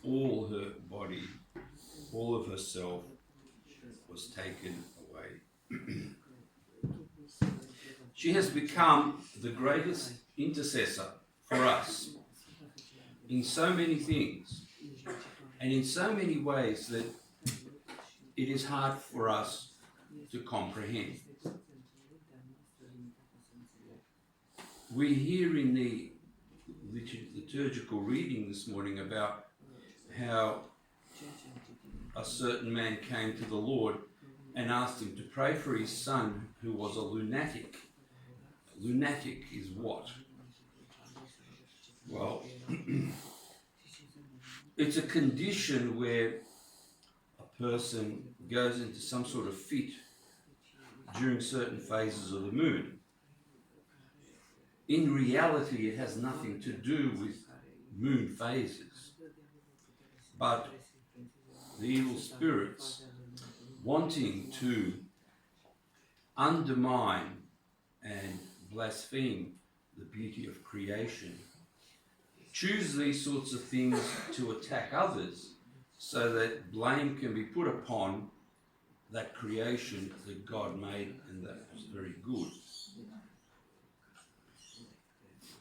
all her body, all of herself was taken away. She has become the greatest intercessor for us in so many things and in so many ways that it is hard for us to comprehend. We hear in the liturgical reading this morning about how a certain man came to the Lord and asked him to pray for his son who was a lunatic. Lunatic is what? Well, it's a condition where a person goes into some sort of fit during certain phases of the moon. In reality, it has nothing to do with moon phases, but the evil spirits wanting to undermine and blaspheme the beauty of creation choose these sorts of things to attack others so that blame can be put upon that creation that God made and that was very good.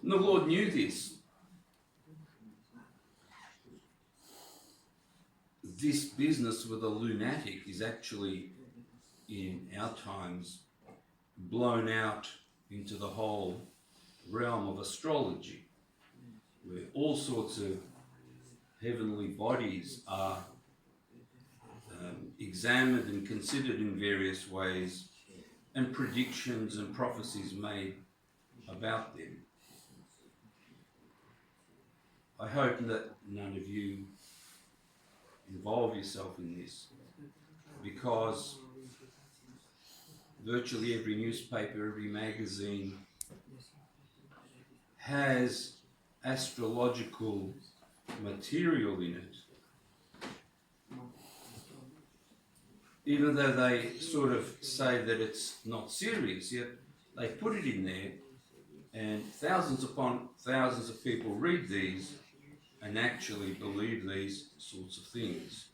And the Lord knew this. This business with a lunatic is actually, in our times, blown out into the whole realm of astrology, where all sorts of heavenly bodies are examined and considered in various ways, and predictions and prophecies made about them. I hope that none of you involve yourself in this, because virtually every newspaper, every magazine has astrological material in it. Even though they sort of say that it's not serious, yet they put it in there, and thousands upon thousands of people read these and actually believe these sorts of things.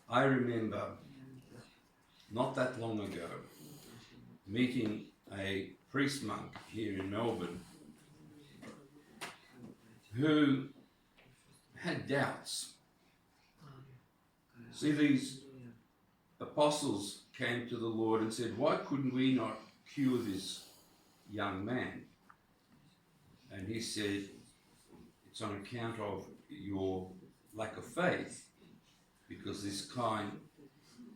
I remember not that long ago meeting a priest monk here in Melbourne who had doubts. See, these apostles came to the Lord and said, "Why couldn't we not cure this young man?" And he said, "It's on account of your lack of faith, because this kind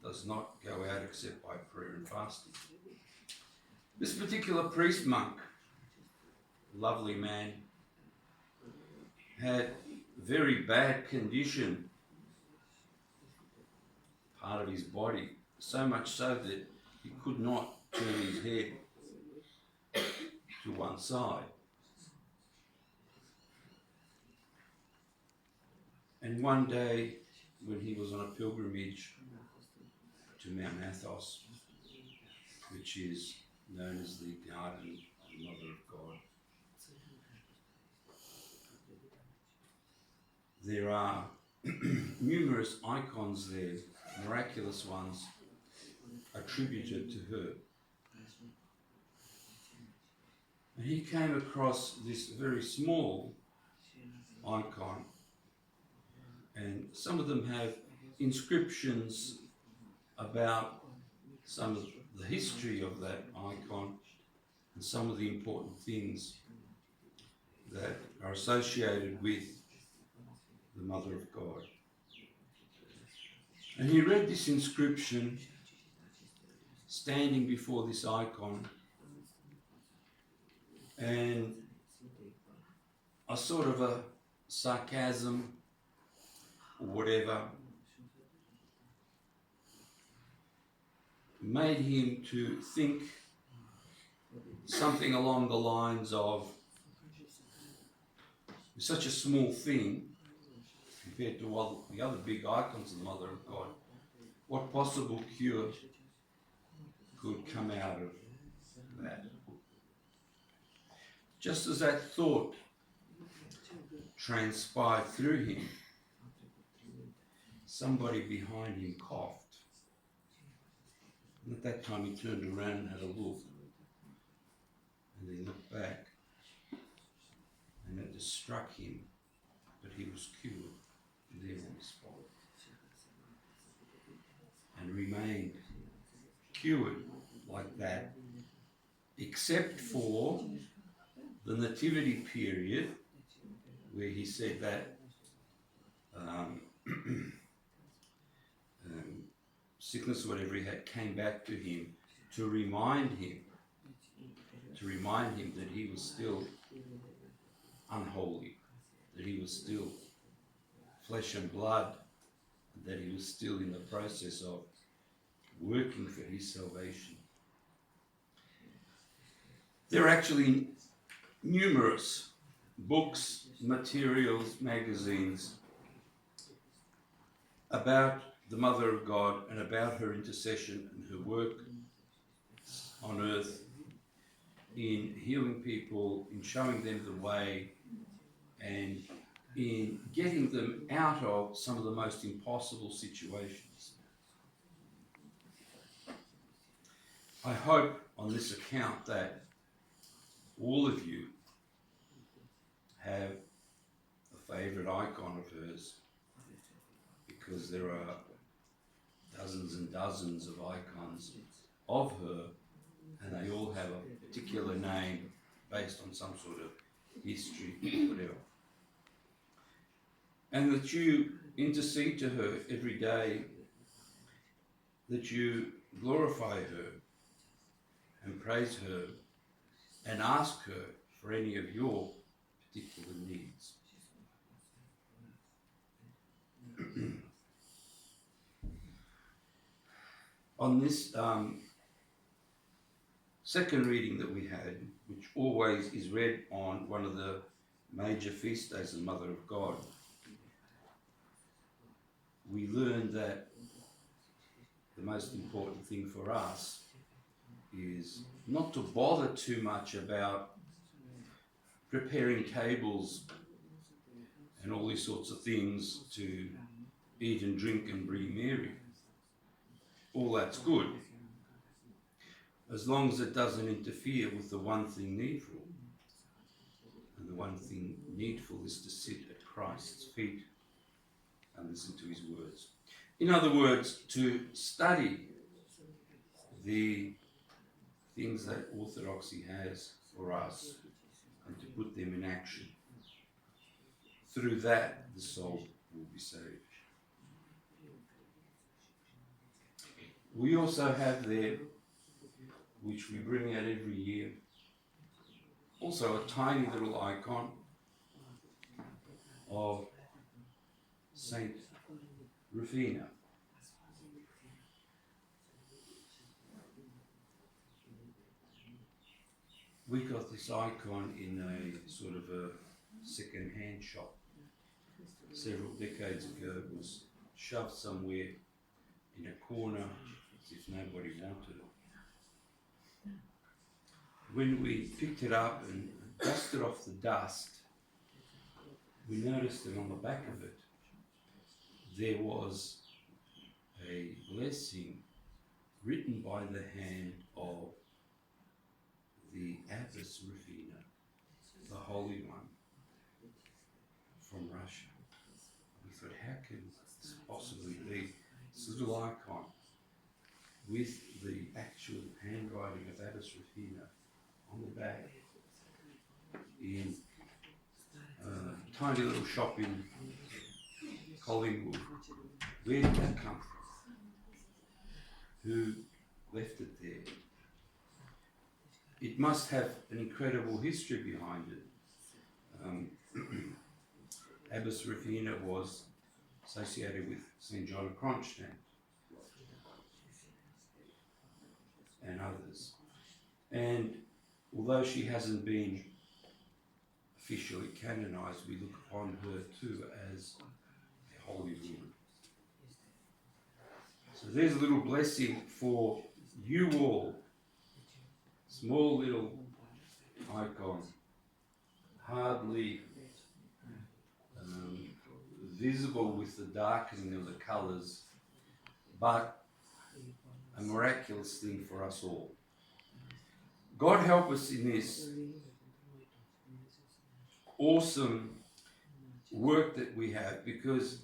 does not go out except by prayer and fasting." This particular priest monk, lovely man, had very bad condition, part of his body, so much so that he could not turn his head to one side. And one day, when he was on a pilgrimage to Mount Athos, which is known as the Garden of the Mother of God, there are numerous icons there, miraculous ones, attributed to her. And he came across this very small icon, and some of them have inscriptions about some of the history of that icon and some of the important things that are associated with the Mother of God. And he read this inscription standing before this icon, and a sort of a sarcasm or whatever made him to think something along the lines of, such a small thing compared to all the other big icons of the Mother of God, what possible cure could come out of that? just as that thought transpired through him, somebody behind him coughed. And at that time he turned around and had a look. And he looked back. And it just struck him that he was cured there on the spot. And remained cured like that, except for the nativity period where he said that sickness or whatever he had came back to him to remind him that he was still unholy, that he was still flesh and blood, that he was still in the process of working for his salvation. There are actually numerous books, materials, magazines about the Mother of God and about her intercession and her work on earth in healing people, in showing them the way, and in getting them out of some of the most impossible situations. I hope on this account that all of you have a favourite icon of hers, because there are dozens and dozens of icons of her, and they all have a particular name based on some sort of history, whatever. And that you intercede to her every day, that you glorify her and praise her and ask her for any of your particular needs. On this second reading that we had, which always is read on one of the major feast days of the Mother of God, we learned that the most important thing for us is not to bother too much about preparing tables and all these sorts of things to eat and drink and bring Mary. All that's good, as long as it doesn't interfere with the one thing needful. And the one thing needful is to sit at Christ's feet and listen to his words. In other words, to study the things that Orthodoxy has for us and to put them in action. Through that, the soul will be saved. We also have there, which we bring out every year, also a tiny little icon of Saint Rufina. We got this icon in a sort of a second-hand shop several decades ago. It was shoved somewhere in a corner as if nobody wanted it. When we picked it up and dusted off the dust, we noticed that on the back of it there was a blessing written by the hand of the Abbess Rufina, the Holy One from Russia. We thought, how can this possibly be? This little icon with the actual handwriting of Abbess Rufina on the back in a tiny little shop in Collingwood. Where did that come from? Who left it there? It must have an incredible history behind it. Abbess Rufina was associated with St. John of Kronstadt and others. And although she hasn't been officially canonized, we look upon her too as a holy woman. So there's a little blessing for you all. Small little icon hardly visible with the darkening of the colours, but a miraculous thing for us all. God help us in this awesome work that we have, because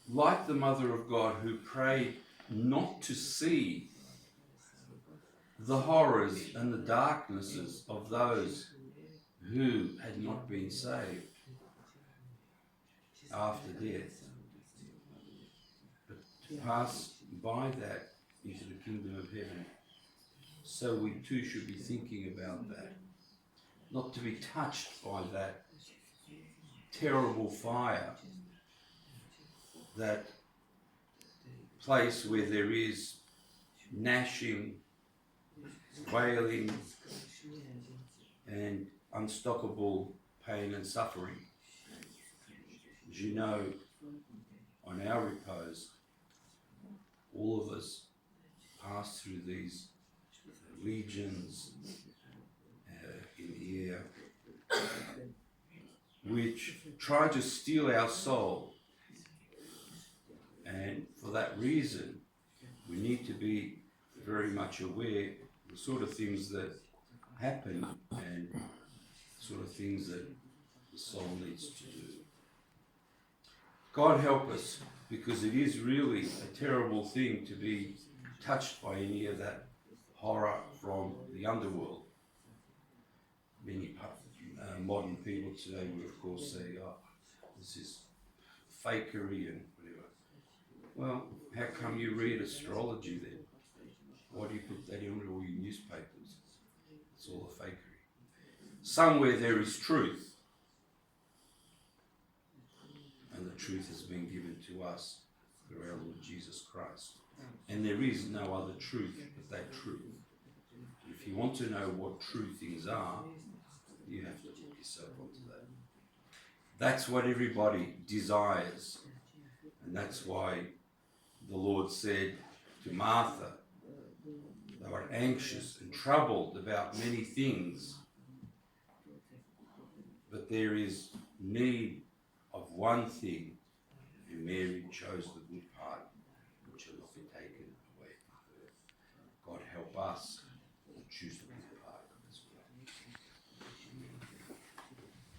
like the Mother of God who prayed not to see the horrors and the darknesses of those who had not been saved after death, but to pass by that into the kingdom of heaven. So we too should be thinking about that, not to be touched by that terrible fire, that place where there is gnashing, wailing, and unstoppable pain and suffering. As you know, on our repose, all of us pass through these legions in the air, which try to steal our soul. And for that reason, we need to be very much aware of the sort of things that happen and sort of things that the soul needs to do. God help us, because it is really a terrible thing to be touched by any of that horror from the underworld. Many modern people today will of course say, oh, this is fakery and whatever. Well, how come you read astrology then? Why do you put that in all your newspapers? It's all a fakery. Somewhere there is truth, and the truth has been given to us through our Lord Jesus Christ. And there is no other truth but that truth. If you want to know what true things are, you have to look yourself onto that. That's what everybody desires. And that's why the Lord said to Martha, they were anxious and troubled about many things, but there is need of one thing, and Mary chose the good part, which will not be taken away from her. God help us to choose the